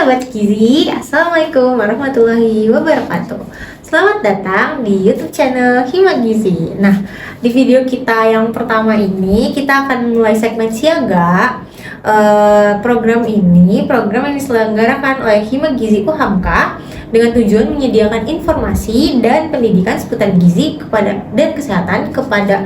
Sahabat Gizi, Assalamualaikum warahmatullahi wabarakatuh. Selamat datang di YouTube channel Hima Gizi. Nah, di video kita yang pertama ini kita akan mulai segmen siaga. Program yang diselenggarakan oleh Hima Gizi UHAMKA dengan tujuan menyediakan informasi dan pendidikan seputar gizi dan kesehatan kepada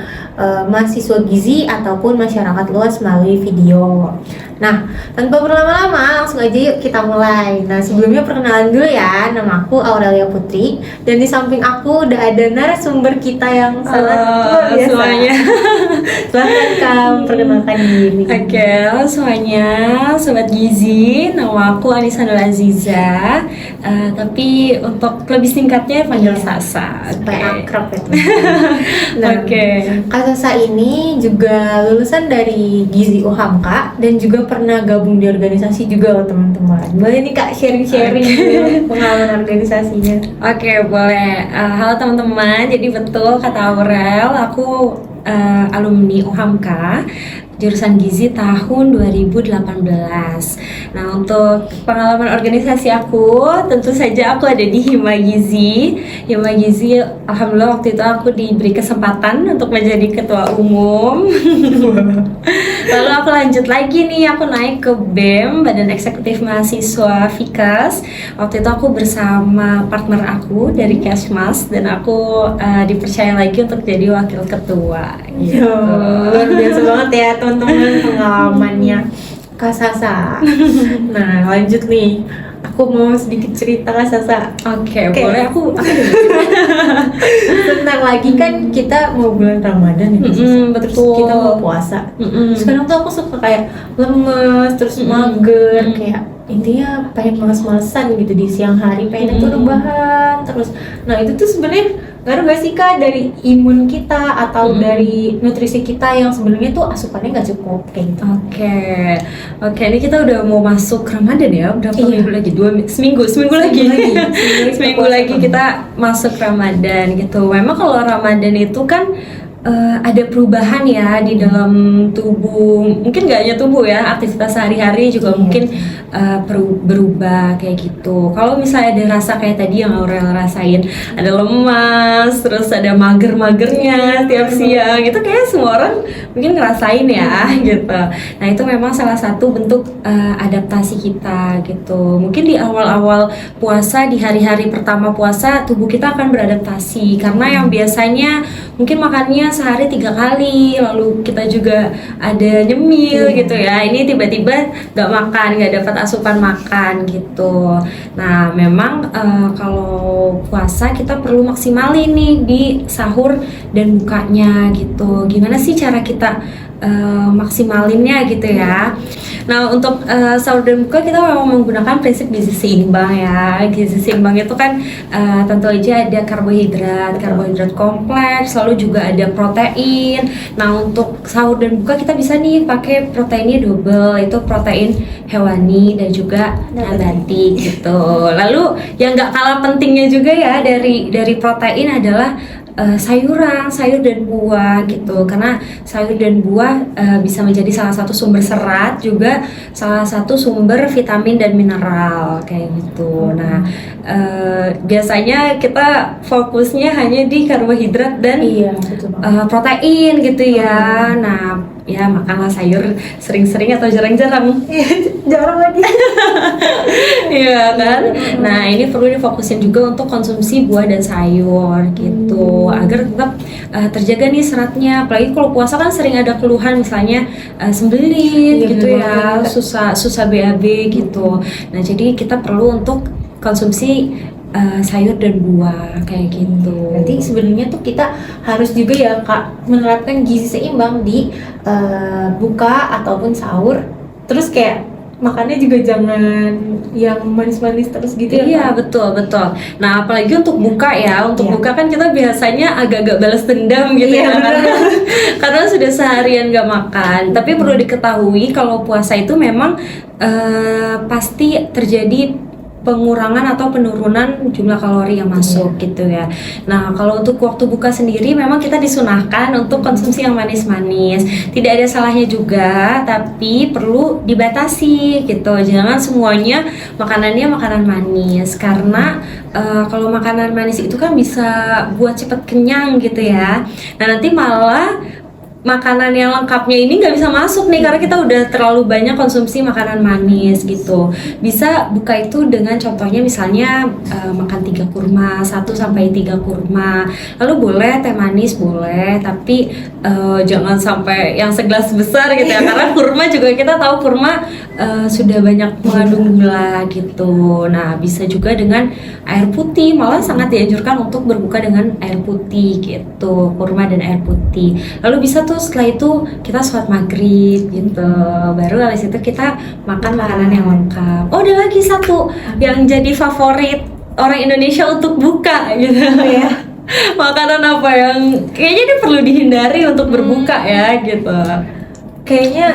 mahasiswa gizi ataupun masyarakat luas melalui video. Nah, tanpa berlama-lama langsung aja yuk kita mulai. Nah, sebelumnya perkenalan dulu ya, nama aku Aurelia Putri dan di samping aku udah ada narasumber kita yang sangat luar biasa. Semuanya. Silahkan Kak, perkenalkan diri. Oke, halo semuanya, Sobat Gizi, nama aku Anissa Nur Aziza. Tapi untuk lebih singkatnya panggil Sasa. Supaya akrab ya. Oke. Kak Sasa ini juga lulusan dari Gizi UHAMKA dan juga pernah gabung di organisasi juga loh teman-teman. Boleh nih Kak sharing-sharing pengalaman organisasinya. Oke, boleh. Halo teman-teman, jadi betul kata Aurel, aku alumni UHAMKA jurusan Gizi tahun 2018. Nah, untuk pengalaman organisasi aku, tentu saja aku ada di Hima Gizi. Hima Gizi, alhamdulillah waktu itu aku diberi kesempatan untuk menjadi ketua umum. Lalu aku lanjut lagi nih, aku naik ke BEM, Badan Eksekutif Mahasiswa Fikas. Waktu itu aku bersama partner aku dari Kesmas dan aku dipercaya lagi untuk jadi wakil ketua. Gitu. Luar biasa banget ya teman-teman pengalamannya Kak Sasa. Nah, lanjut nih. Aku mau sedikit cerita Kak Sasa. Oke, boleh aku Sebentar lagi kan kita mau bulan Ramadan ya. Terus betul. kita mau puasa. Sekarang tuh aku suka kayak lemes, terus mager, kayak intinya pengen males-malesan gitu di siang hari, pengen tuh rebahan terus. Nah, itu tuh sebenarnya ngaruh gak sih Kak dari imun kita atau dari nutrisi kita yang sebenarnya tuh asupannya nggak cukup kayak gitu? Oke, ini kita udah mau masuk Ramadan ya, berapa minggu lagi? Seminggu lagi kita masuk Ramadan gitu. Memang kalau Ramadan itu kan ada perubahan ya di dalam tubuh, mungkin gak hanya tubuh ya, aktivitas sehari-hari juga mungkin berubah kayak gitu. Kalau misalnya ada rasa kayak tadi yang Aurel rasain, ada lemas, terus ada mager-magernya tiap siang, itu kayak semua orang mungkin ngerasain ya gitu. Nah, itu memang salah satu bentuk adaptasi kita gitu. Mungkin di awal-awal puasa, di hari-hari pertama puasa, tubuh kita akan beradaptasi karena yang biasanya mungkin makannya sehari 3 kali, lalu kita juga ada nyemil gitu ya, ini tiba-tiba gak makan, gak dapat asupan makan gitu. Nah, memang kalau puasa kita perlu maksimalin nih di sahur dan bukanya gitu. Gimana sih cara kita maksimalinnya gitu ya. Nah, untuk sahur dan buka kita memang menggunakan prinsip gizi seimbang ya. Gizi seimbang itu kan tentu aja ada karbohidrat kompleks, lalu juga ada protein. Nah, untuk sahur dan buka kita bisa nih pakai proteinnya double, itu protein hewani dan juga nabati gitu. Lalu yang nggak kalah pentingnya juga ya dari protein adalah sayur dan buah gitu, karena sayur dan buah bisa menjadi salah satu sumber serat, juga salah satu sumber vitamin dan mineral kayak gitu. Nah, biasanya kita fokusnya hanya di karbohidrat dan protein gitu ya. Nah, ya makanlah sayur sering-sering atau jarang-jarang. Jarang lagi. Iya kan? Nah, ini perlu difokusin juga untuk konsumsi buah dan sayur gitu, agar tetap terjaga nih seratnya. Apalagi kalau puasa kan sering ada keluhan, misalnya sembelit gitu ya, susah BAB gitu. Nah, jadi kita perlu untuk konsumsi sayur dan buah kayak gitu. Berarti sebenarnya tuh kita harus juga ya Kak menerapkan gizi seimbang di buka ataupun sahur. Terus kayak makannya juga jangan yang manis-manis terus gitu ya. Iya, betul. Nah, apalagi untuk buka ya, buka kan kita biasanya agak-agak balas dendam gitu ya, karena sudah seharian gak makan. Tapi perlu diketahui kalau puasa itu memang pasti terjadi pengurangan atau penurunan jumlah kalori yang masuk gitu ya. Nah, kalau untuk waktu buka sendiri memang kita disunahkan untuk konsumsi yang manis-manis. Tidak ada salahnya juga, tapi perlu dibatasi gitu. Jangan semuanya makanannya makanan manis, karena kalau makanan manis itu kan bisa buat cepet kenyang gitu ya. Nah, nanti malah makanan yang lengkapnya ini nggak bisa masuk nih karena kita udah terlalu banyak konsumsi makanan manis gitu. Bisa buka itu dengan contohnya misalnya makan 3 kurma, 1 sampai 3 kurma. Lalu boleh teh manis boleh, tapi jangan sampai yang segelas besar gitu ya. Karena kurma juga kita tahu kurma sudah banyak mengandung gula gitu. Nah, bisa juga dengan air putih, malah sangat dianjurkan untuk berbuka dengan air putih gitu, kurma dan air putih. Lalu bisa tuh setelah itu kita sholat maghrib gitu, baru habis itu kita makan makanan yang lengkap. Oh, ada lagi satu yang jadi favorit orang Indonesia untuk buka gitu ya. Makanan apa yang kayaknya ini perlu dihindari untuk berbuka ya gitu? Kayaknya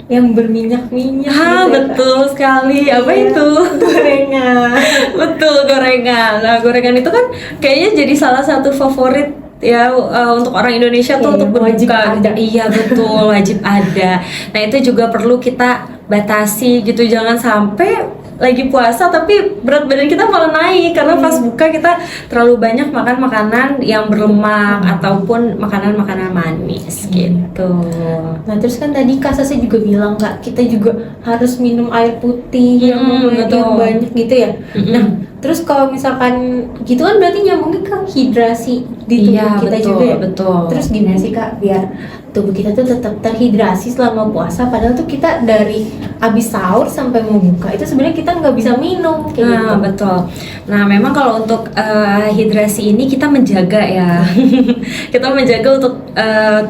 yang berminyak-minyak gitu, betul sekali. Apa itu? Gorengan. Betul, gorengan. Nah, gorengan itu kan kayaknya jadi salah satu favorit ya untuk orang Indonesia tuh untuk wajib berbuka. ada. Iya betul, wajib ada. Nah, itu juga perlu kita batasi gitu, jangan sampai lagi puasa tapi berat badan kita malah naik karena pas buka kita terlalu banyak makan makanan yang berlemak ataupun makanan-makanan manis gitu. Nah, terus kan tadi Kak Sasi juga bilang Kak, kita juga harus minum air putih yang betul. banyak gitu ya. Nah, terus kalau misalkan gitu kan berarti nyambungnya ke hidrasi di tubuh kita betul, juga ya. Betul. Terus gimana sih Kak biar tubuh kita tuh tetap terhidrasi selama puasa, padahal tuh kita dari habis sahur sampai mau buka itu sebenarnya kita nggak bisa minum kayak gitu. Betul. Nah, memang kalau untuk hidrasi ini kita menjaga ya. Kita menjaga untuk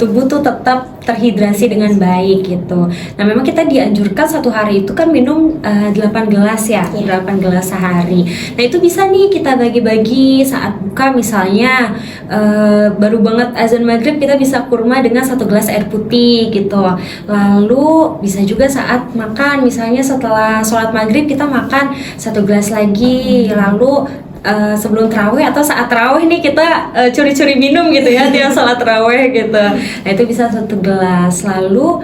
tubuh tuh tetap terhidrasi dengan baik gitu. Nah, memang kita dianjurkan satu hari itu kan minum 8 gelas ya, 8 gelas sehari. Nah, itu bisa nih kita bagi-bagi saat buka, misalnya baru banget azan maghrib kita bisa kurma dengan 1 gelas air putih gitu. Lalu bisa juga saat makan, misalnya setelah sholat maghrib kita makan 1 gelas lagi. Lalu sebelum tarawih atau saat tarawih nih kita curi-curi minum gitu ya dia sholat tarawih gitu. Nah, itu bisa 1 gelas. Lalu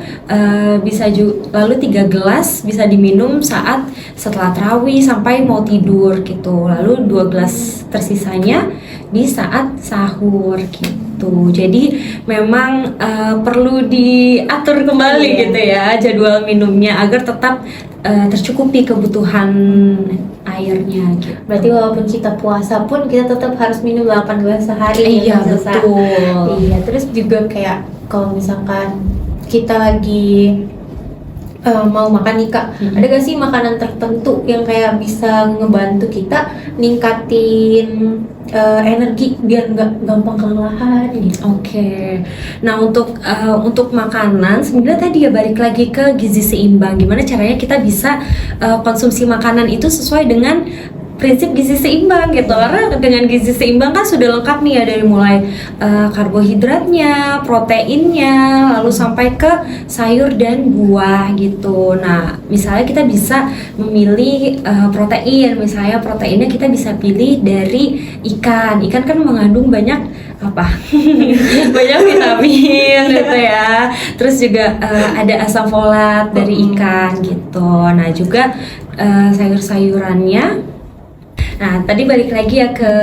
lalu 3 gelas bisa diminum saat setelah tarawih sampai mau tidur gitu. Lalu 2 gelas tersisanya di saat sahur gitu. Jadi memang perlu diatur kembali gitu ya jadwal minumnya agar tetap tercukupi kebutuhan airnya gitu. Berarti walaupun kita puasa pun kita tetap harus minum 8 gelas sehari. Iya, betul. Iya, terus juga kayak kalau misalkan kita lagi mau makan nih Kak, ada gak sih makanan tertentu yang kayak bisa ngebantu kita ningkatin energi biar nggak gampang kelelahan gitu? Oke. Nah, untuk makanan sebenarnya tadi ya balik lagi ke gizi seimbang. Gimana caranya kita bisa konsumsi makanan itu sesuai dengan prinsip gizi seimbang gitu. Karena dengan gizi seimbang kan sudah lengkap nih ya, dari mulai karbohidratnya, proteinnya, lalu sampai ke sayur dan buah gitu. Nah, misalnya kita bisa memilih protein, misalnya proteinnya kita bisa pilih dari ikan. Ikan kan mengandung banyak banyak vitamin gitu ya. Terus juga ada asam folat dari ikan gitu. Nah, juga sayur-sayurannya. Nah, tadi balik lagi ya ke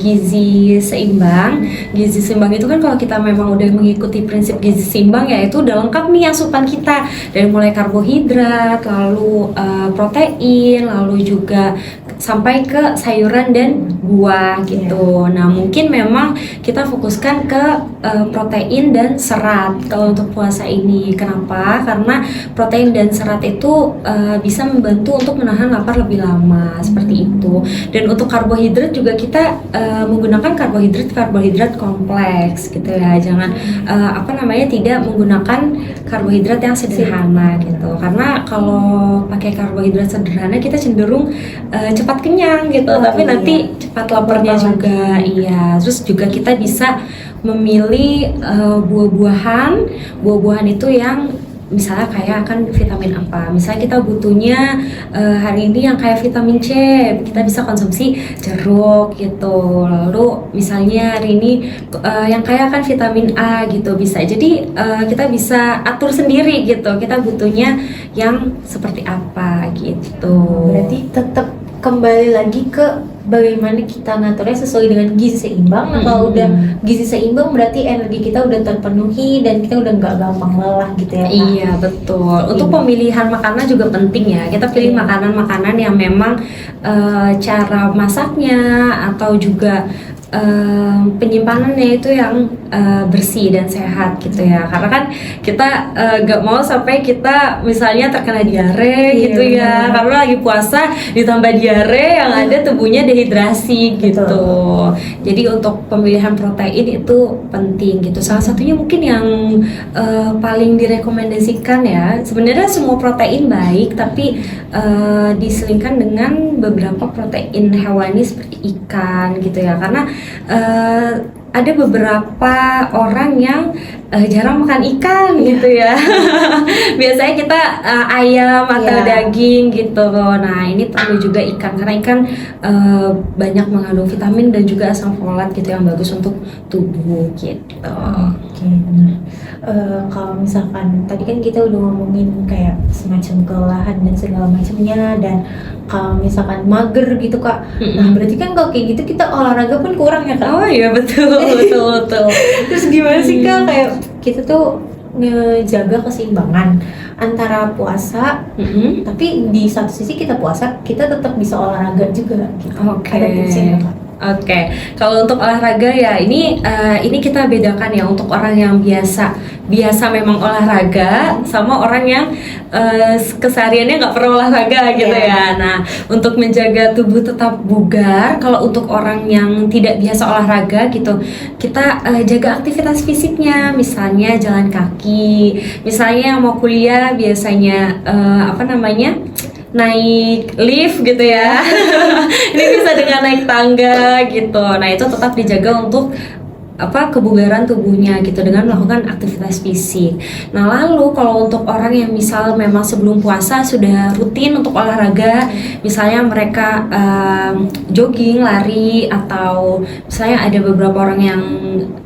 gizi seimbang. Gizi seimbang itu kan kalau kita memang udah mengikuti prinsip gizi seimbang ya itu udah lengkap nih asupan kita. Dari mulai karbohidrat, lalu protein, lalu juga sampai ke sayuran dan buah gitu. Nah, mungkin memang kita fokuskan ke protein dan serat kalau untuk puasa ini. Kenapa? Karena protein dan serat itu bisa membantu untuk menahan lapar lebih lama, seperti itu. Dan untuk karbohidrat juga kita menggunakan karbohidrat kompleks gitu ya. Jangan tidak menggunakan karbohidrat yang sederhana gitu. Karena kalau pakai karbohidrat sederhana kita cenderung cepat kenyang gitu, tapi nanti cepat laparnya juga. Iya. Terus juga kita bisa memilih buah-buahan itu yang misalnya kayak kan vitamin apa, misalnya kita butuhnya hari ini yang kayak vitamin C, kita bisa konsumsi jeruk gitu. Lalu misalnya hari ini yang kayak kan vitamin A gitu, bisa. Jadi kita bisa atur sendiri gitu, kita butuhnya yang seperti apa gitu. Berarti tetap kembali lagi ke bagaimana kita ngaturnya sesuai dengan gizi seimbang. Nah, kalau udah gizi seimbang berarti energi kita udah terpenuhi dan kita udah nggak gampang lelah gitu ya, Kak? Iya, betul. Untuk pemilihan makanan juga penting ya. Kita pilih makanan-makanan yang memang cara masaknya atau juga penyimpanannya itu yang bersih dan sehat gitu ya. Karena kan kita gak mau sampai kita misalnya terkena diare gitu ya. Karena lagi puasa ditambah diare yang ada tubuhnya dehidrasi gitu. Jadi untuk pemilihan protein itu penting gitu. Salah satunya mungkin yang paling direkomendasikan ya. Sebenarnya semua protein baik, tapi diselingkan dengan beberapa protein hewani seperti ikan gitu ya. Karena ada beberapa orang yang jarang makan ikan gitu ya. Biasanya kita ayam atau daging gitu. Nah, ini perlu juga ikan karena ikan banyak mengandung vitamin dan juga asam folat gitu yang bagus untuk tubuh gitu. Oke, benar. Kalau misalkan tadi kan kita udah ngomongin kayak semacam kelelahan dan segala macamnya, dan kalau misalkan mager gitu, Kak. Nah, berarti kan kalau kayak gitu kita olahraga pun kurang ya, Kak? Oh iya, betul. Terus gimana sih, Kak, kayak kita tuh ngejaga keseimbangan antara puasa, tapi di satu sisi kita puasa, kita tetap bisa olahraga juga gitu. Ada tipsnya nggak, Kak? Oke, kalau untuk olahraga ya ini kita bedakan ya, untuk orang yang biasa memang olahraga sama orang yang kesehariannya nggak pernah olahraga gitu ya. Nah, untuk menjaga tubuh tetap bugar, kalau untuk orang yang tidak biasa olahraga gitu, kita jaga aktivitas fisiknya, misalnya jalan kaki, misalnya yang mau kuliah biasanya naik lift gitu ya. Ini bisa dengan naik tangga gitu. Nah, itu tetap dijaga untuk kebugaran tubuhnya gitu dengan melakukan aktivitas fisik. Nah, lalu kalau untuk orang yang misal memang sebelum puasa sudah rutin untuk olahraga, misalnya mereka jogging, lari, atau misalnya ada beberapa orang yang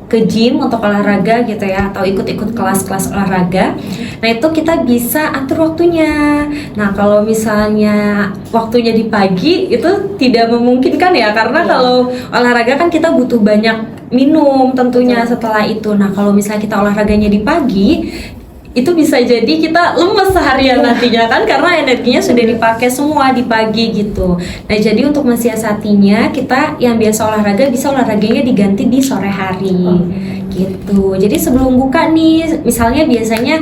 ke gym untuk olahraga gitu ya, atau ikut-ikut kelas-kelas olahraga. Nah, itu kita bisa atur waktunya. Nah, kalau misalnya waktunya di pagi itu tidak memungkinkan ya, karena kalau olahraga kan kita butuh banyak minum tentunya setelah itu. Nah, kalau misalnya kita olahraganya di pagi, itu bisa jadi kita lemes seharian nantinya kan, karena energinya sudah dipakai semua di pagi gitu. Nah, jadi untuk mensiasatinya, kita yang biasa olahraga bisa olahraganya diganti di sore hari gitu. Jadi sebelum buka nih, misalnya biasanya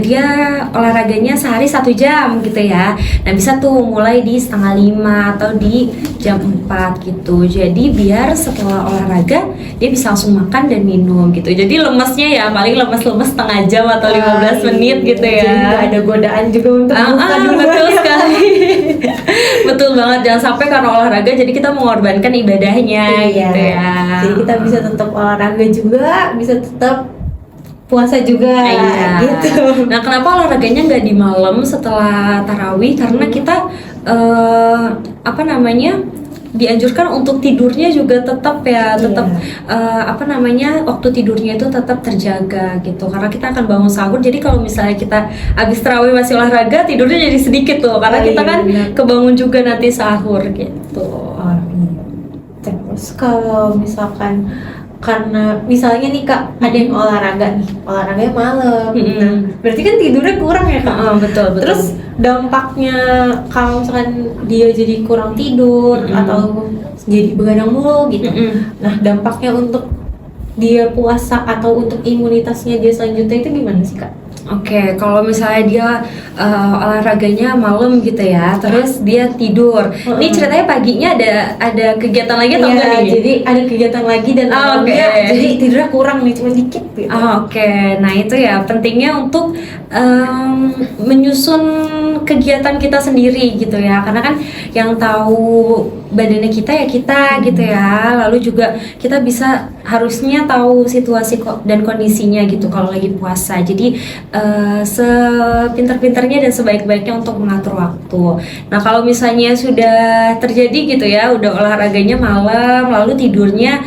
dia olahraganya sehari 1 jam gitu ya. Nah, bisa tuh mulai di 4:30 atau di jam 4 gitu. Jadi biar setelah olahraga dia bisa langsung makan dan minum gitu. Jadi lemesnya ya paling lemes-lemes setengah jam atau 15 menit gitu ya. Jadi gak ada godaan juga untuk buka dulu. Betul sekali. Betul banget, jangan sampai karena olahraga jadi kita mengorbankan ibadahnya gitu ya. Jadi kita bisa tetap olahraga juga, bisa tetap puasa juga gitu. Nah, kenapa olahraganya nggak di malam setelah tarawih? Karena kita dianjurkan untuk tidurnya juga tetap waktu tidurnya itu tetap terjaga gitu, karena kita akan bangun sahur. Jadi kalau misalnya kita habis tarawih masih olahraga, tidurnya jadi sedikit tuh, karena kita kan kebangun juga nanti sahur gitu. Terus kalau misalkan karena misalnya nih, Kak, ada yang olahraganya malam, nah berarti kan tidurnya kurang ya, Kak? Betul. Terus dampaknya kalau misalkan dia jadi kurang tidur atau jadi begadang mulu gitu, nah dampaknya untuk dia puasa atau untuk imunitasnya dia selanjutnya itu gimana sih, Kak? Oke, kalau misalnya dia olahraganya malam gitu ya, terus dia tidur. Ini ceritanya paginya ada kegiatan lagi atau enggak nih? Jadi ada kegiatan lagi dan jadi tidurnya kurang nih, cuma dikit gitu. Oke, nah itu ya pentingnya untuk menyusun kegiatan kita sendiri gitu ya, karena kan yang tahu badannya kita ya kita gitu ya. Lalu juga kita bisa harusnya tahu situasi dan kondisinya gitu kalau lagi puasa. Jadi sepintar-pintarnya dan sebaik-baiknya untuk mengatur waktu. Nah kalau misalnya sudah terjadi gitu ya, udah olahraganya malam lalu tidurnya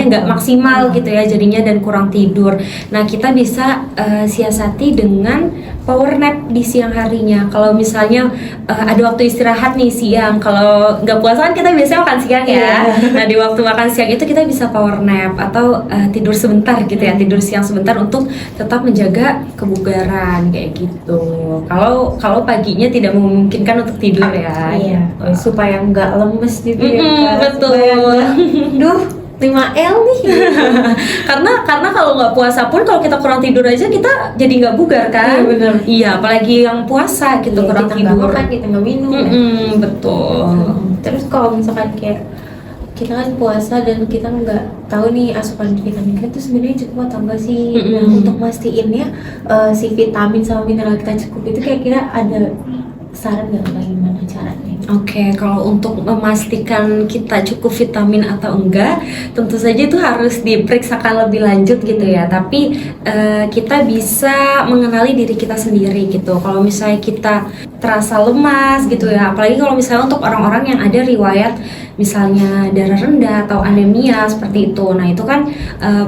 nggak maksimal gitu ya jadinya dan kurang tidur. Nah kita bisa siasati dengan power nap di siang harinya. Kalau misalnya ada waktu istirahat nih siang, kalau nggak puasa kan kita biasanya makan siang ya. Nah di waktu makan siang itu kita bisa power nap atau tidur sebentar gitu ya, tidur siang sebentar untuk tetap menjaga kebugaran kayak gitu. Kalau paginya tidak memungkinkan untuk tidur ya. Iya, gitu. supaya nggak lemes gitu ya Kak. Betul. Duh, 5L nih. karena kalau nggak puasa pun kalau kita kurang tidur aja kita jadi nggak bugar kan. Iya, benar. Iya, apalagi yang puasa gitu Iya, kurang kita nggak tidur. makan, kita nggak minum ya. Betul. Terus kalau misalkan kayak kita kan puasa dan kita nggak tahu nih asupan vitamin kita itu sebenarnya cukup atau enggak sih. Nah, untuk mastiinnya si vitamin sama mineral kita cukup itu kira-kira ada saran nggak Kak, gimana caranya? Oke, kalau untuk memastikan kita cukup vitamin atau enggak, tentu saja itu harus diperiksakan lebih lanjut gitu ya. Tapi kita bisa mengenali diri kita sendiri gitu. Kalau misalnya kita terasa lemas gitu ya, apalagi kalau misalnya untuk orang-orang yang ada riwayat misalnya darah rendah atau anemia seperti itu. Nah, itu kan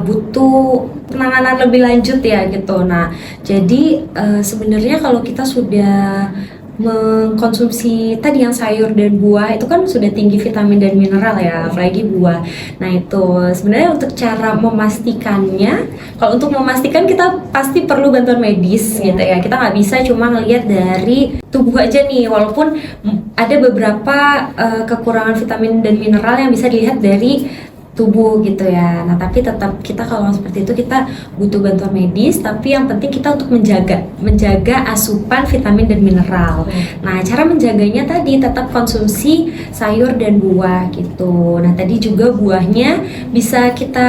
butuh penanganan lebih lanjut ya gitu. Nah, jadi sebenarnya kalau kita sudah mengkonsumsi tadi yang sayur dan buah itu kan sudah tinggi vitamin dan mineral ya, apalagi buah. Nah itu sebenarnya untuk cara memastikannya, kalau untuk memastikan kita pasti perlu bantuan medis gitu ya. Kita nggak bisa cuma ngelihat dari tubuh aja nih, walaupun ada beberapa kekurangan vitamin dan mineral yang bisa dilihat dari tubuh gitu ya. Nah tapi tetap kita kalau seperti itu kita butuh bantuan medis, tapi yang penting kita untuk menjaga asupan vitamin dan mineral. Nah cara menjaganya tadi tetap konsumsi sayur dan buah gitu. Nah tadi juga buahnya bisa kita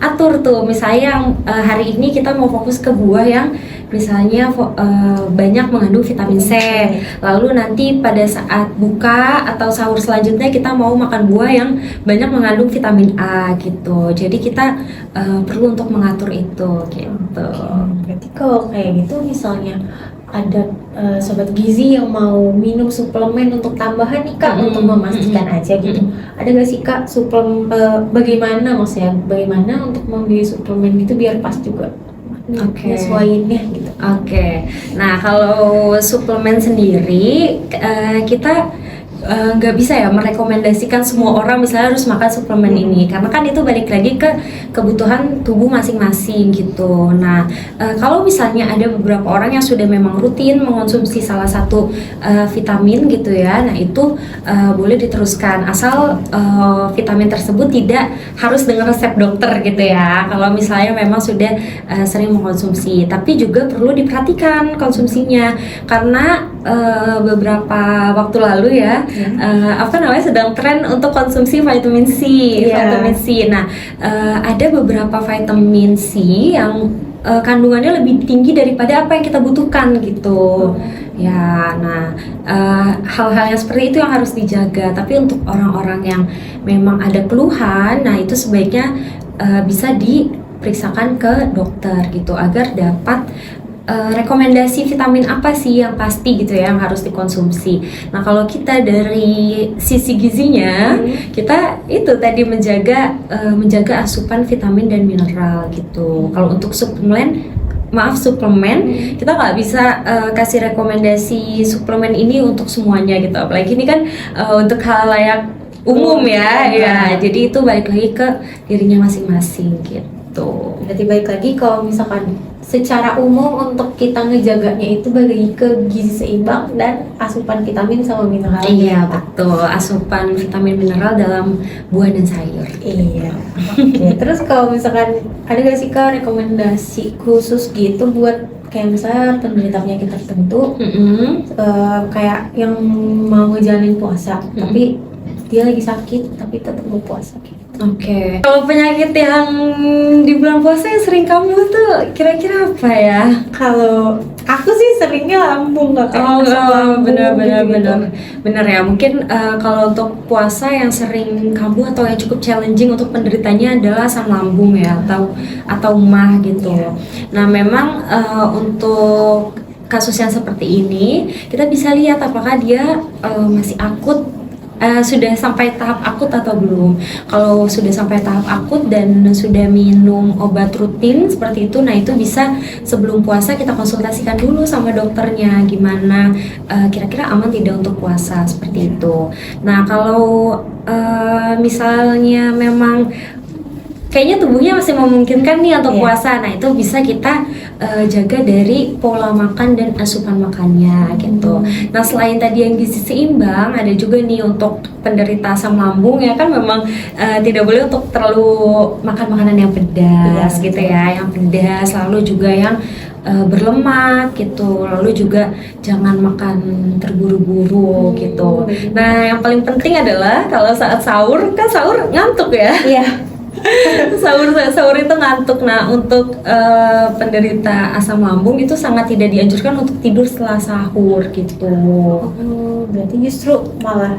atur tuh, misalnya yang hari ini kita mau fokus ke buah yang misalnya banyak mengandung vitamin C, lalu nanti pada saat buka atau sahur selanjutnya kita mau makan buah yang banyak mengandung vitamin A gitu. Jadi kita perlu untuk mengatur itu gitu. Berarti kalau kayak gitu misalnya ada sobat gizi yang mau minum suplemen untuk tambahan nih Kak, untuk memastikan aja gitu. Ada gak sih Kak suplemen bagaimana untuk membeli suplemen itu biar pas juga? Nyesuaiinnya gitu. Oke. Nah kalau suplemen sendiri kita nggak bisa ya merekomendasikan semua orang misalnya harus makan suplemen ini, karena kan itu balik lagi ke kebutuhan tubuh masing-masing gitu. Nah kalau misalnya ada beberapa orang yang sudah memang rutin mengonsumsi salah satu vitamin gitu ya, nah itu boleh diteruskan asal vitamin tersebut tidak harus dengan resep dokter gitu ya. Kalau misalnya memang sudah sering mengkonsumsi, tapi juga perlu diperhatikan konsumsinya, karena beberapa waktu lalu ya sedang tren untuk konsumsi vitamin C. Vitamin C. Nah, ada beberapa vitamin C yang kandungannya lebih tinggi daripada apa yang kita butuhkan gitu. Ya, nah hal-hal yang seperti itu yang harus dijaga. Tapi untuk orang-orang yang memang ada keluhan, nah itu sebaiknya bisa diperiksakan ke dokter gitu agar dapat rekomendasi vitamin apa sih yang pasti gitu ya yang harus dikonsumsi. Nah kalau kita dari sisi gizinya, kita itu tadi menjaga asupan vitamin dan mineral gitu. Kalau untuk suplemen kita nggak bisa kasih rekomendasi suplemen ini untuk semuanya gitu. Apalagi ini kan untuk halayak umum ya. Jadi itu balik lagi ke dirinya masing-masing gitu. Berarti balik lagi kalau misalkan secara umum untuk kita ngejaganya itu bagi ke gizi seimbang dan asupan vitamin sama mineral. Iya betul, asupan vitamin mineral dalam buah dan sayur. Iya. Oke. Terus kalau misalkan ada gak sih Kak rekomendasi khusus gitu buat kayak misalnya penderita penyakit tertentu, kayak yang mau ngejalanin puasa tapi dia lagi sakit tapi tetap mau puasa gitu. Oke. Kalau penyakit yang di bulan puasa yang sering kamu tuh kira-kira apa ya? Kalau aku sih seringnya lambung, Kak, kayak Oh, asam lambung gitu-gitu. bener ya. Mungkin kalau untuk puasa yang sering kambuh atau yang cukup challenging untuk penderitanya adalah asam lambung ya, atau mah gitu. Iya. Nah, memang untuk kasus yang seperti ini kita bisa lihat apakah dia masih akut. Sudah sampai tahap akut atau belum. Kalau sudah sampai tahap akut dan sudah minum obat rutin seperti itu, nah itu bisa sebelum puasa kita konsultasikan dulu sama dokternya gimana kira-kira aman tidak untuk puasa seperti itu. Nah kalau misalnya memang kayaknya tubuhnya masih memungkinkan nih untuk Iya. puasa, nah itu bisa kita jaga dari pola makan dan asupan makannya gitu. Nah selain tadi yang gizi seimbang, ada juga nih untuk penderita asam lambung ya kan memang tidak boleh untuk terlalu makan makanan yang pedas Iya, gitu betul. ya, yang pedas, lalu juga yang berlemak gitu, lalu juga jangan makan terburu-buru gitu. Nah yang paling penting adalah kalau saat sahur kan sahur ngantuk ya. Iya. Sahur itu ngantuk. Nah untuk penderita asam lambung itu sangat tidak dianjurkan untuk tidur setelah sahur gitu. Oh, berarti justru malah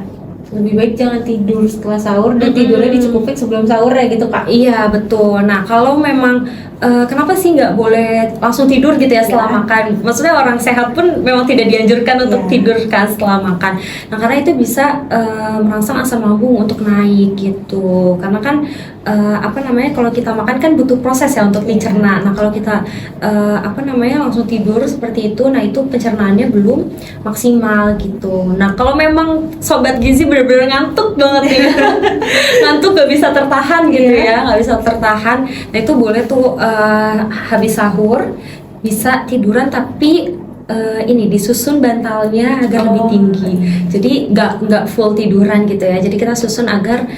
lebih baik jangan tidur setelah sahur dan tidurnya dicukupin sebelum sahur ya gitu, Kak. Iya betul. Nah kalau memang kenapa sih nggak boleh langsung tidur gitu ya setelah Ya. makan? Maksudnya orang sehat pun memang tidak dianjurkan untuk Ya. tidur kan setelah makan. Nah karena itu bisa merangsang asam lambung untuk naik gitu. Karena kan kalau kita makan kan butuh proses ya untuk dicerna. Nah kalau kita langsung tidur seperti itu, nah itu pencernaannya belum maksimal gitu. Nah kalau memang sobat gizi benar-benar ngantuk banget ya, ngantuk gak bisa tertahan gitu ya, nggak bisa tertahan. Nah itu boleh tuh habis sahur bisa tiduran tapi ini disusun bantalnya agar lebih tinggi. Jadi nggak full tiduran gitu ya. Jadi kita susun agar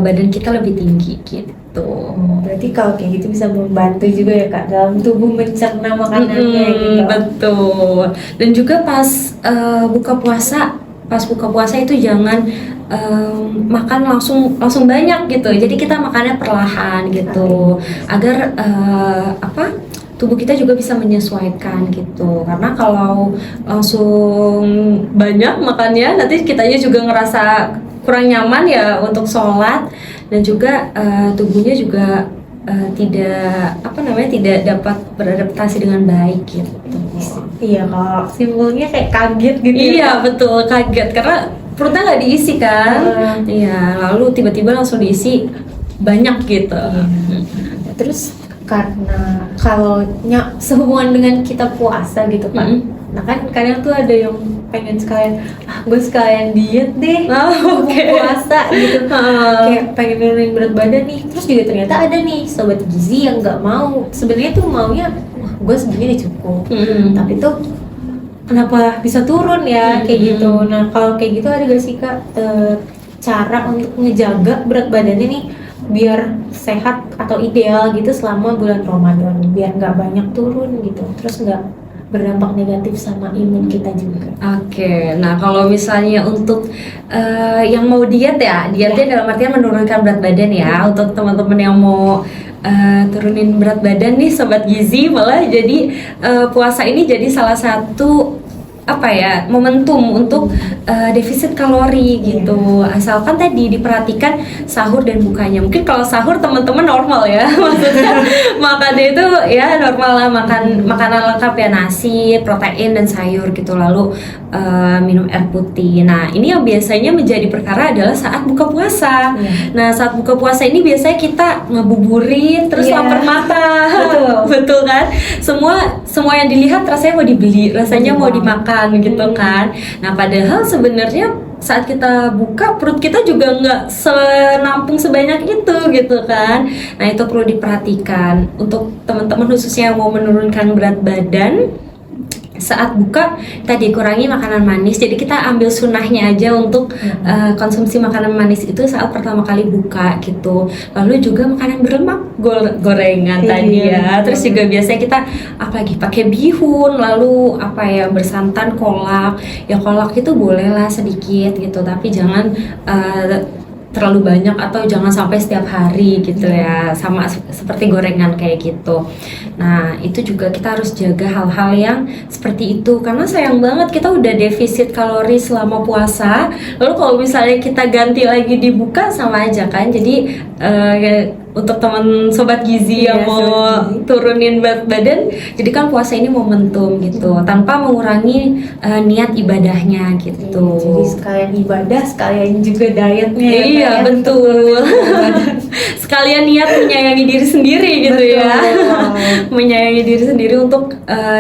badan kita lebih tinggi gitu. Berarti kalau kayak gitu bisa membantu juga ya, Kak, dalam tubuh mencerna makanannya gitu. Betul. Dan juga pas buka puasa itu jangan makan langsung banyak gitu. Jadi kita makannya perlahan gitu agar tubuh kita juga bisa menyesuaikan gitu. Karena kalau langsung banyak makannya nanti kitanya juga ngerasa kurang nyaman ya untuk sholat, dan juga tubuhnya juga tidak dapat beradaptasi dengan baik gitu. Iya, kalau simpulnya kayak kaget gitu. Iya betul, kaget karena perutnya nggak diisi kan. Iya, lalu tiba-tiba langsung diisi banyak gitu. Terus karena kalau sehubungan dengan kita puasa gitu kan, nah kan kadang tuh ada yang pengen sekalian, gue sekalian diet deh, puasa gitu, kayak pengen nurunin berat badan nih. Terus juga ternyata ada nih sobat gizi yang nggak mau, sebenarnya tuh maunya, wah gue segini udah cukup, tapi tuh kenapa bisa turun ya kayak gitu. Nah kalau kayak gitu ada gak sih, Kak, cara untuk ngejaga berat badannya nih biar sehat atau ideal gitu selama bulan Ramadan, biar nggak banyak turun gitu, terus nggak berdampak negatif sama imun kita juga. Oke, nah kalau misalnya untuk yang mau dietnya dalam artian menurunkan berat badan ya, untuk teman-teman yang mau turunin berat badan nih sobat gizi, malah jadi puasa ini jadi salah satu momentum untuk defisit kalori gitu. Asalkan tadi diperhatikan sahur dan bukanya. Mungkin kalau sahur teman-teman normal ya, maksudnya makannya itu ya normal lah, makan makanan lengkap ya, nasi, protein dan sayur gitu, lalu minum air putih. Nah ini yang biasanya menjadi perkara adalah saat buka puasa. Nah saat buka puasa ini biasanya kita ngebuburin terus lapar mata. Betul kan? Semua yang dilihat rasanya mau dibeli, rasanya mau dimakan gitu kan. Nah padahal sebenarnya saat kita buka perut kita juga nggak senampung sebanyak itu gitu kan. Nah itu perlu diperhatikan untuk teman-teman khususnya yang mau menurunkan berat badan. Saat buka tadi kurangi makanan manis, jadi kita ambil sunnahnya aja untuk konsumsi makanan manis itu saat pertama kali buka gitu. Lalu juga makanan berlemak, gorengan tadi ya. Terus juga biasanya kita apalagi pakai bihun, lalu bersantan kolak. Ya kolak itu bolehlah sedikit gitu, tapi jangan terlalu banyak atau jangan sampai setiap hari gitu ya, sama seperti gorengan kayak gitu. Nah itu juga kita harus jaga hal-hal yang seperti itu, karena sayang banget kita udah defisit kalori selama puasa, lalu kalau misalnya kita ganti lagi dibuka sama aja kan. Jadi untuk teman sobat gizi yang mau Sobat Gizi. turunin berat badan, jadi kan puasa ini momentum gitu, tanpa mengurangi niat ibadahnya gitu. Jadi sekalian ibadah, sekalian juga dietnya ya, Iya Kak, ya. betul. Sekalian niat menyayangi diri sendiri gitu ya. Menyayangi diri sendiri untuk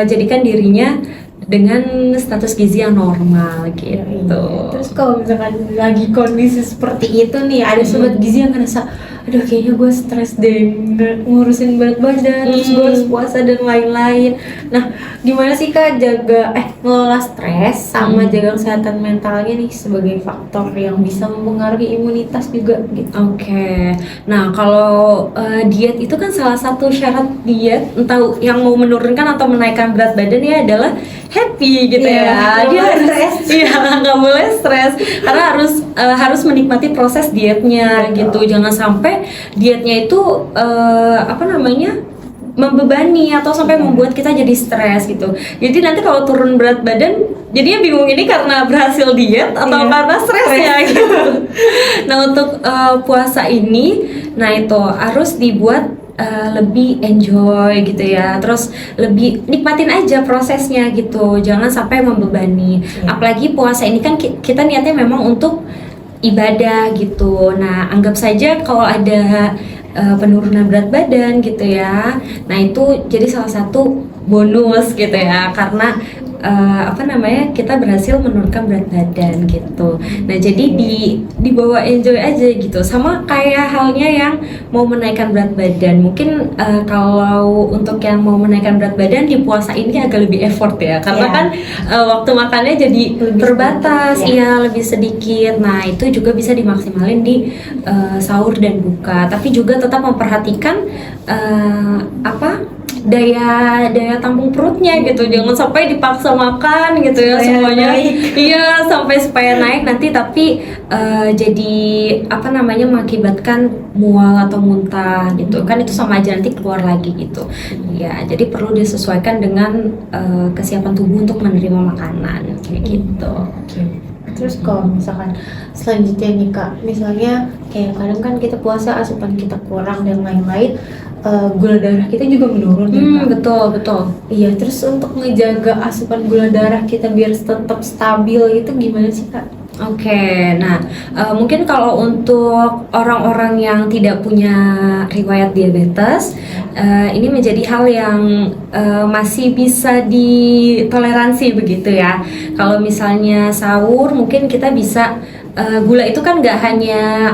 jadikan dirinya dengan status gizi yang normal gitu. Iya. Terus kalau misalkan lagi kondisi seperti itu nih, ada sobat gizi yang ngerasa, aduh kayaknya gue stres deh ngurusin berat badan, terus gue harus puasa dan lain-lain. Nah, gimana sih Kak jaga ngelola stres sama jaga kesehatan mentalnya nih sebagai faktor yang bisa mempengaruhi imunitas juga gitu? Oke. Nah, kalau diet itu kan salah satu syarat diet, entah yang mau menurunkan atau menaikkan berat badan ya adalah happy gitu Iya, ya. nggak Dia boleh harus stres. iya, nggak boleh stres karena harus menikmati proses dietnya. Betul. Gitu. Jangan sampai dietnya itu membebani atau sampai membuat kita jadi stres gitu. Jadi nanti kalau turun berat badan jadinya bingung, ini karena berhasil diet atau Iya, karena stresnya gitu. Nah untuk puasa ini, nah itu harus dibuat lebih enjoy gitu ya, terus lebih nikmatin aja prosesnya gitu, jangan sampai membebani. Apalagi puasa ini kan kita niatnya memang untuk ibadah gitu. Nah anggap saja kalau ada penurunan berat badan gitu ya, nah itu jadi salah satu bonus gitu ya, karena kita berhasil menurunkan berat badan gitu. Nah jadi dibawa enjoy aja gitu, sama kayak halnya yang mau menaikkan berat badan. Mungkin kalau untuk yang mau menaikkan berat badan di puasa ini agak lebih effort ya, karena kan waktu makannya jadi Lebih terbatas, sedikit, iya lebih sedikit. Nah itu juga bisa dimaksimalin di sahur dan buka, tapi juga tetap memperhatikan daya tampung perutnya gitu, jangan sampai dipaksa makan gitu ya Supaya semuanya naik. iya sampai supaya naik nanti, tapi jadi mengakibatkan mual atau muntah gitu kan, itu sama aja nanti keluar lagi gitu ya. Jadi perlu disesuaikan dengan kesiapan tubuh untuk menerima makanan kayak gitu. Terus kalau misalkan selanjutnya nih Kak, misalnya kayak kadang kan kita puasa asupan kita kurang dan lain-lain, gula darah kita juga menurun ya Kak? Betul. Iya, terus untuk ngejaga asupan gula darah kita biar tetap stabil itu gimana sih Kak? Oke, nah mungkin kalau untuk orang-orang yang tidak punya riwayat diabetes, ini menjadi hal yang masih bisa ditoleransi begitu ya. Kalau misalnya sahur, mungkin kita bisa gula itu kan nggak hanya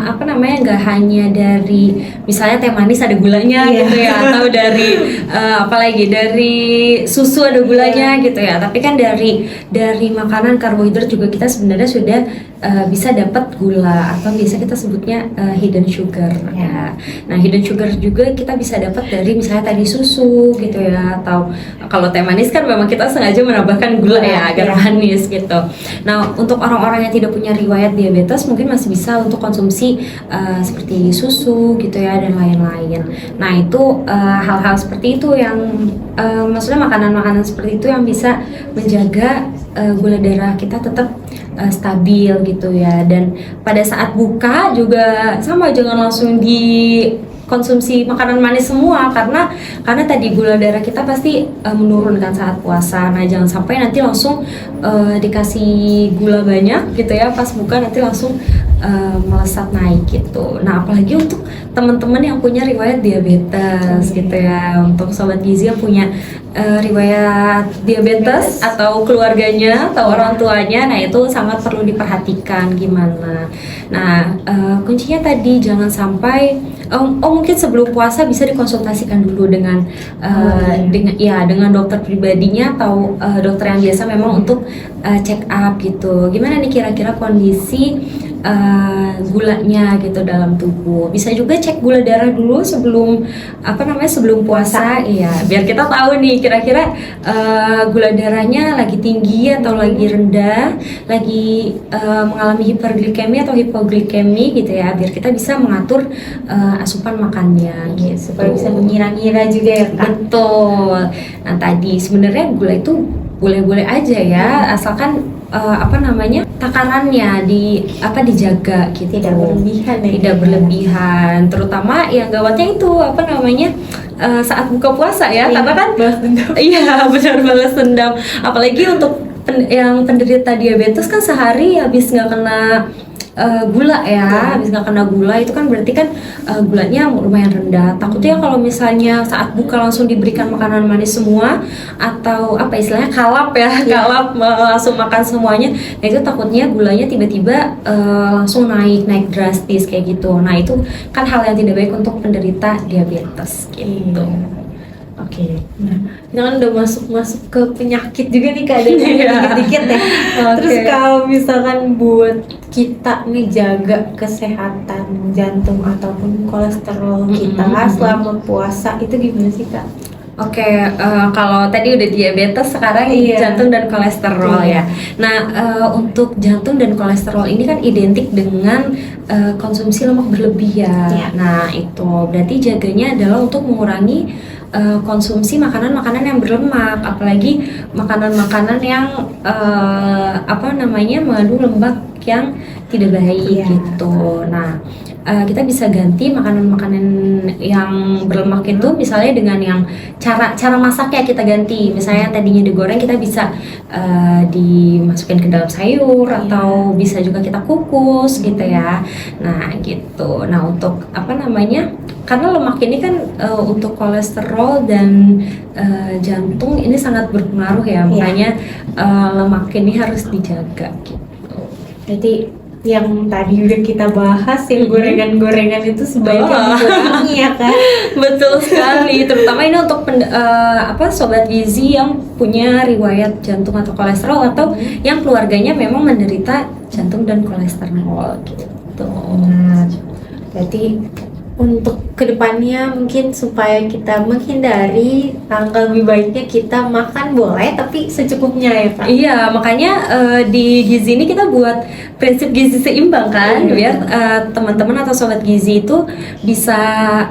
dari misalnya teh manis ada gulanya gitu ya, atau dari dari susu ada gulanya gitu ya, tapi kan dari makanan karbohidrat juga kita sebenarnya sudah bisa dapat gula, atau biasa kita sebutnya hidden sugar ya. Nah hidden sugar juga kita bisa dapat dari misalnya tadi susu gitu ya, atau kalau teh manis kan memang kita sengaja menambahkan gula ya agar manis gitu. Nah untuk orang-orang yang tidak punya riwayat diabetes mungkin masih bisa untuk konsumsi seperti susu gitu ya dan lain-lain. Nah itu hal-hal seperti itu yang maksudnya makanan-makanan seperti itu yang bisa menjaga gula darah kita tetap stabil gitu ya. Dan pada saat buka juga sama, jangan langsung konsumsi makanan manis semua, karena tadi gula darah kita pasti menurunkan saat puasa. Nah jangan sampai nanti langsung dikasih gula banyak gitu ya, pas buka nanti langsung melesat naik gitu. Nah apalagi untuk teman-teman yang punya riwayat diabetes gitu ya, untuk sobat gizi yang punya riwayat diabetes atau keluarganya atau orang tuanya, nah itu sangat perlu diperhatikan gimana. Nah kuncinya tadi jangan sampai mungkin sebelum puasa bisa dikonsultasikan dulu dengan dengan dokter pribadinya atau dokter yang biasa memang untuk check up gitu. Gimana nih kira-kira kondisi gulanya gitu dalam tubuh. Bisa juga cek gula darah dulu sebelum sebelum puasa, iya, biar kita tahu nih kira-kira gula darahnya lagi tinggi atau lagi rendah, lagi mengalami hiperglikemi atau hipoglikemi gitu ya, biar kita bisa mengatur asupan makannya gitu. Supaya bisa mengira-ngira juga ya Kak. Betul. Nah tadi sebenarnya gula itu boleh-boleh aja ya, asalkan takarannya dijaga gitu. Tidak berlebihan ya. Tidak berlebihan. Terutama yang gawatnya itu saat buka puasa ya, karena kan balas dendam. iya benar, balas dendam. Apalagi untuk yang penderita diabetes kan sehari habis nggak kena gula ya, habis nggak kena gula itu kan berarti kan gulanya lumayan rendah. Takutnya kalau misalnya saat buka langsung diberikan makanan manis semua, atau istilahnya kalap ya, kalap langsung makan semuanya, nah itu takutnya gulanya tiba-tiba langsung naik drastis kayak gitu. Nah itu kan hal yang tidak baik untuk penderita diabetes gitu. Oke. Nah, kita kan udah masuk ke penyakit juga nih Kak, dari dikit-dikit ya. Terus kalau misalkan buat kita ngejaga kesehatan jantung ataupun kolesterol kita selama puasa itu gimana sih Kak? Oke, kalau tadi udah diabetes, sekarang jantung dan kolesterol ya. Nah, untuk jantung dan kolesterol ini kan identik dengan konsumsi lemak berlebih ya. Nah, itu berarti jaganya adalah untuk mengurangi konsumsi makanan-makanan yang berlemak, apalagi makanan-makanan yang mengandung lemak yang tidak baik gitu. Nah, kita bisa ganti makanan-makanan yang berlemak itu misalnya dengan yang cara masaknya kita ganti. Misalnya tadinya digoreng, kita bisa dimasukin ke dalam sayur atau bisa juga kita kukus gitu ya. Nah gitu. Nah untuk karena lemak ini kan untuk kolesterol dan jantung ini sangat berpengaruh ya, makanya lemak ini harus dijaga gitu. Jadi yang tadi udah kita bahas, yang gorengan-gorengan itu sebaiknya dikurangi ya kan? Betul sekali, terutama ini untuk sobat gizi yang punya riwayat jantung atau kolesterol, atau yang keluarganya memang menderita jantung dan kolesterol gitu. Nah, berarti untuk kedepannya mungkin supaya kita menghindari, lebih baiknya kita makan boleh tapi secukupnya ya Pak. Iya, makanya di gizi ini kita buat prinsip gizi seimbang kan, biar teman-teman atau sobat gizi itu bisa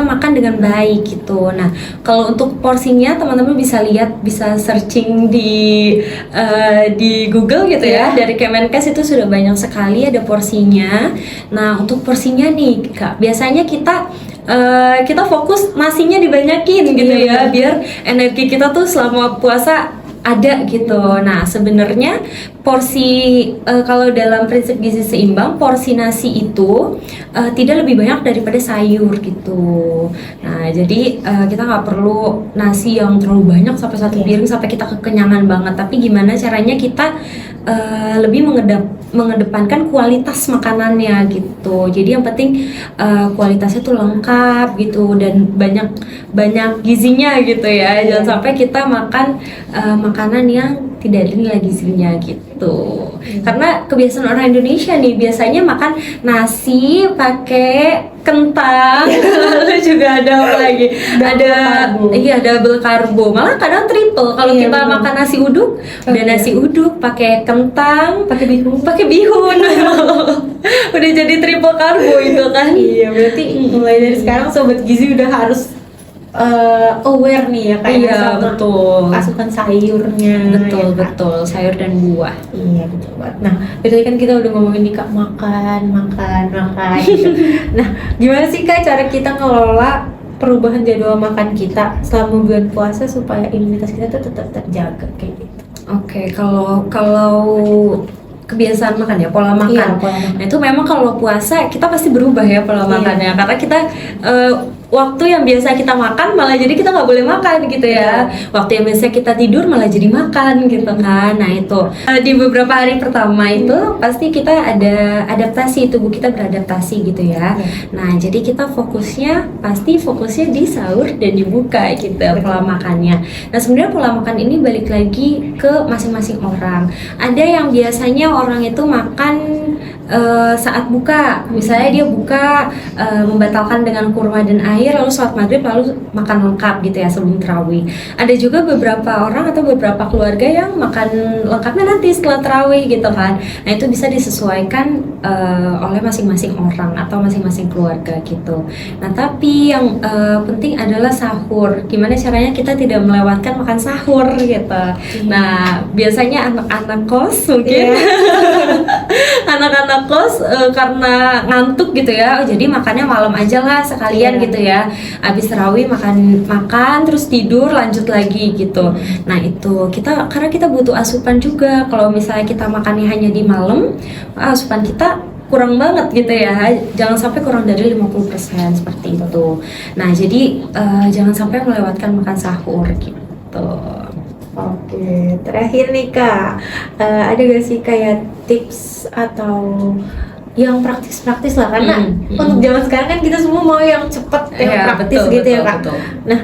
makan dengan baik gitu. Nah, kalau untuk porsinya teman-teman bisa lihat, bisa searching di Google gitu ya. Dari Kemenkes itu sudah banyak sekali ada porsinya. Nah, untuk porsinya nih Kak, biasanya kita fokus nasinya dibanyakin gitu ya, biar energi kita tuh selama puasa ada gitu. Nah sebenarnya porsi kalau dalam prinsip gizi seimbang, porsi nasi itu tidak lebih banyak daripada sayur gitu. Nah jadi kita nggak perlu nasi yang terlalu banyak sampai satu piring sampai kita kekenyangan banget. Tapi gimana caranya kita lebih mengedepankan kualitas makanannya gitu. Jadi yang penting kualitasnya tuh lengkap gitu dan banyak gizinya gitu ya. Jangan sampai kita makan makanan yang tidak ada nilai gizinya gitu. Karena kebiasaan orang Indonesia nih biasanya makan nasi pakai kentang, lalu juga ada apa lagi? Double karbo. Malah kadang triple. Kalau kita makan nasi uduk, udah nasi uduk pakai kentang, pakai bihun. Udah jadi triple karbo itu kan. Iya, berarti mulai dari sekarang sobat gizi udah harus aware nih ya kayak betul. Asupan sayurnya. Betul, sayur dan buah. Iya betul banget. Nah, tadi kan kita udah ngomongin nih Kak, makan gitu. Nah, gimana sih Kak cara kita ngelola perubahan jadwal makan kita selama bulan puasa supaya imunitas kita tuh tetap terjaga kayak gitu? Oke, kalau kebiasaan makan ya, pola makan. Nah itu memang kalau puasa kita pasti berubah ya pola makannya, karena kita waktu yang biasa kita makan malah jadi kita nggak boleh makan gitu ya. Waktu yang biasa kita tidur malah jadi makan gitu kan. Nah itu di beberapa hari pertama itu pasti kita ada adaptasi, tubuh kita beradaptasi gitu ya. Nah jadi kita fokusnya di sahur dan di buka gitu pola makannya. Nah sebenarnya pola makan ini balik lagi ke masing-masing orang. Ada yang biasanya orang itu makan saat buka, misalnya dia buka membatalkan dengan kurma dan air, lalu sholat maghrib lalu makan lengkap gitu ya sebelum tarawih. Ada juga beberapa orang atau beberapa keluarga yang makan lengkapnya nanti setelah tarawih gitu kan. Nah itu bisa disesuaikan oleh masing-masing orang atau masing-masing keluarga gitu. Nah tapi yang penting adalah sahur. Gimana caranya kita tidak melewatkan makan sahur gitu. Nah biasanya anak-anak kos mungkin anak-anak kos karena ngantuk gitu ya, jadi makannya malam aja lah sekalian gitu ya. Abis tarawih makan terus tidur lanjut lagi gitu. Nah itu karena kita butuh asupan juga. Kalau misalnya kita makannya hanya di malam, asupan kita kurang banget gitu ya. Jangan sampai kurang dari 50% seperti itu. Nah jadi jangan sampai melewatkan makan sahur gitu. Oke, terakhir nih Kak, ada gak sih kayak tips atau yang praktis-praktis lah, karena untuk zaman sekarang kan kita semua mau yang cepet, yang praktis gitu ya Kak. Betul. Nah,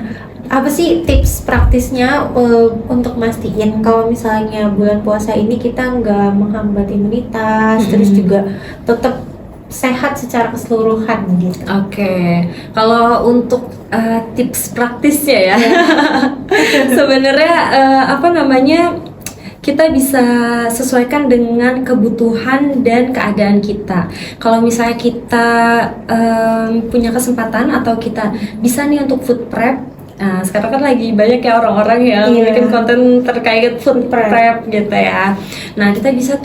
apa sih tips praktisnya untuk mastiin kalau misalnya bulan puasa ini kita nggak menghambat imunitas, terus juga tetap sehat secara keseluruhan gitu? Oke, kalau untuk tips praktisnya ya, sebenarnya kita bisa sesuaikan dengan kebutuhan dan keadaan kita. Kalau misalnya kita punya kesempatan atau kita bisa nih untuk food prep. Nah, sekarang kan lagi banyak ya orang-orang yang bikin konten terkait food prep gitu ya. Nah, kita bisa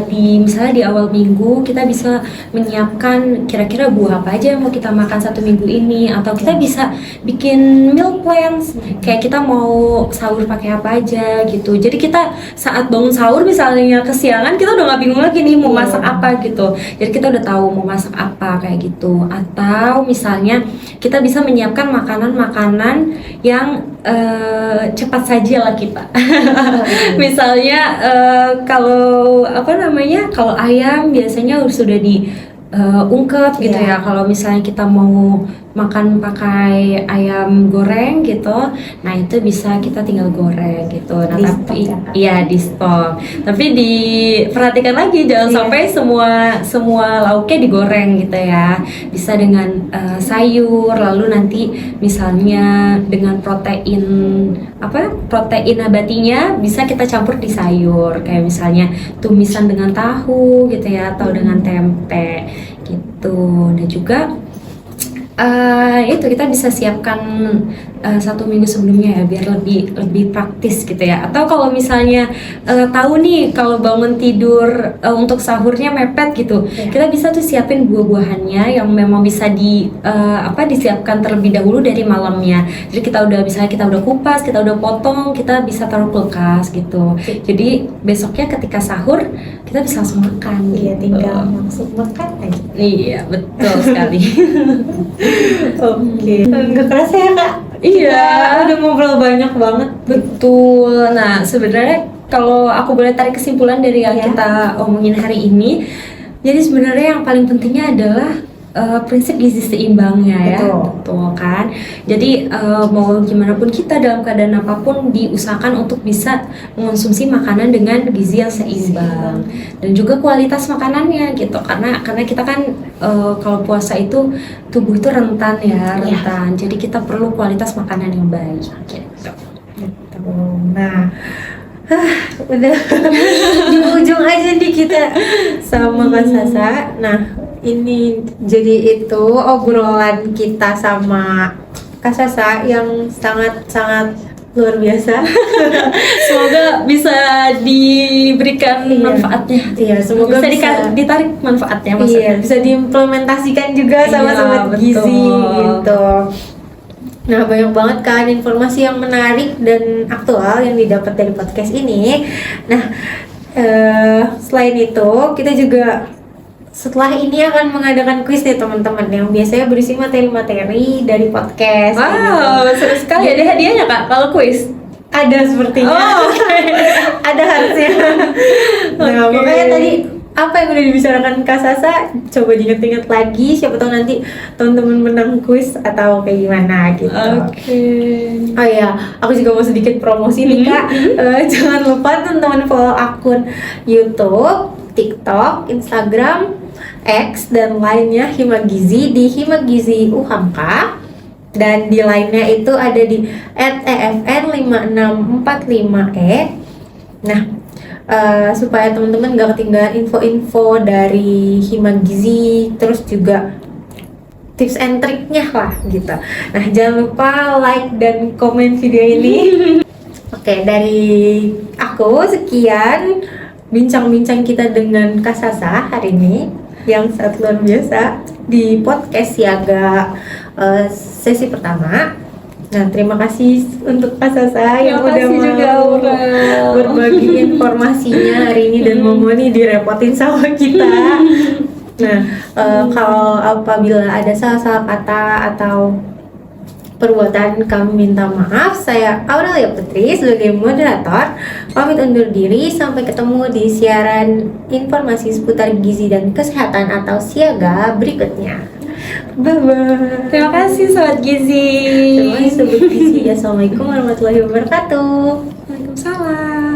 misalnya di awal minggu kita bisa menyiapkan kira-kira buah apa aja yang mau kita makan satu minggu ini, atau kita bisa bikin meal plans kayak kita mau sahur pakai apa aja gitu. Jadi kita saat bangun sahur misalnya kesiangan, kita udah nggak bingung lagi nih mau masak apa gitu. Jadi kita udah tahu mau masak apa kayak gitu. Atau misalnya kita bisa menyiapkan makanan yang cepat saji lah kita. Misalnya kalau ayam biasanya sudah diungkep gitu ya. Kalau misalnya kita mau makan pakai ayam goreng gitu, nah itu bisa kita tinggal goreng gitu. Nah di stok. Tapi diperhatikan lagi jangan sampai semua lauknya digoreng gitu ya. Bisa dengan sayur, lalu nanti misalnya dengan protein nabatinya bisa kita campur di sayur, kayak misalnya tumisan dengan tahu gitu ya, atau dengan tempe gitu. Dan juga itu kita bisa siapkan 1 minggu sebelumnya ya, biar lebih praktis gitu ya. Atau kalau misalnya tahu nih kalau bangun tidur untuk sahurnya mepet gitu, kita bisa tuh siapin buah-buahannya yang memang bisa disiapkan terlebih dahulu dari malamnya. Jadi kita udah kupas, kita udah potong, kita bisa taruh kulkas gitu. Jadi besoknya ketika sahur kita bisa langsung makan. Iya, tinggal langsung makan aja. Iya, betul sekali. Oke. Nggak kerasa ya Kak? Iya, udah ngobrol banyak banget. Betul. Nah, sebenarnya kalau aku boleh tarik kesimpulan dari yang kita omongin hari ini, jadi sebenarnya yang paling pentingnya adalah prinsip gizi seimbangnya ya. Betul kan? Jadi mau gimana pun kita dalam keadaan apapun diusahakan untuk bisa mengonsumsi makanan dengan gizi yang seimbang dan juga kualitas makanannya gitu. Karena kita kan kalau puasa itu tubuh itu rentan. Jadi kita perlu kualitas makanan yang baik gitu. Nah, udah di ujung aja nih kita sama Kak Sasa. Nah, ini jadi itu obrolan kita sama Kak Sasa yang sangat-sangat luar biasa. Semoga bisa diberikan manfaatnya. Iya, semoga bisa ditarik manfaatnya maksudnya. Iya, bisa diimplementasikan juga sama sobat gizi gitu. Nah, banyak banget kan informasi yang menarik dan aktual yang didapat dari podcast ini. Nah, selain itu kita juga setelah ini akan mengadakan kuis nih teman-teman, yang biasanya berisi materi-materi dari podcast. Wow, seru sekali. Ada hadiahnya Kak kalau kuis? Ada sepertinya. Ada harusnya. Nah, makanya tadi apa yang udah dibicarakan Kak Sasa coba diinget-inget lagi, siapa tahu nanti teman-teman menang kuis atau kayak gimana gitu. Oh ya, aku juga mau sedikit promosi nih Kak. Jangan lupa teman-teman follow akun YouTube, TikTok, Instagram, X, dan lainnya Himagizi di Himagizi Uhamka. Dan di lainnya itu ada di @efn5645e. Nah, supaya teman-teman gak ketinggalan info-info dari Himagizi, terus juga tips and triknya lah gitu. Nah, jangan lupa like dan komen video ini. Oke, dari aku sekian bincang-bincang kita dengan Kak Sasa hari ini yang sangat luar biasa di podcast Siaga sesi pertama. Nah, terima kasih untuk Kak Sasa yang udah mau berbagi informasinya hari ini dan mau nih direpotin sama kita. Nah, kalau apabila ada salah-salah kata atau perbuatan kami minta maaf. Saya Aurelia Putri sebagai moderator pamit undur diri. Sampai ketemu di siaran informasi seputar gizi dan kesehatan atau Siaga berikutnya. Bye-bye. Terima kasih Sobat Gizi. Terima kasih Sobat Gizi. Assalamualaikum warahmatullahi wabarakatuh. Waalaikumsalam.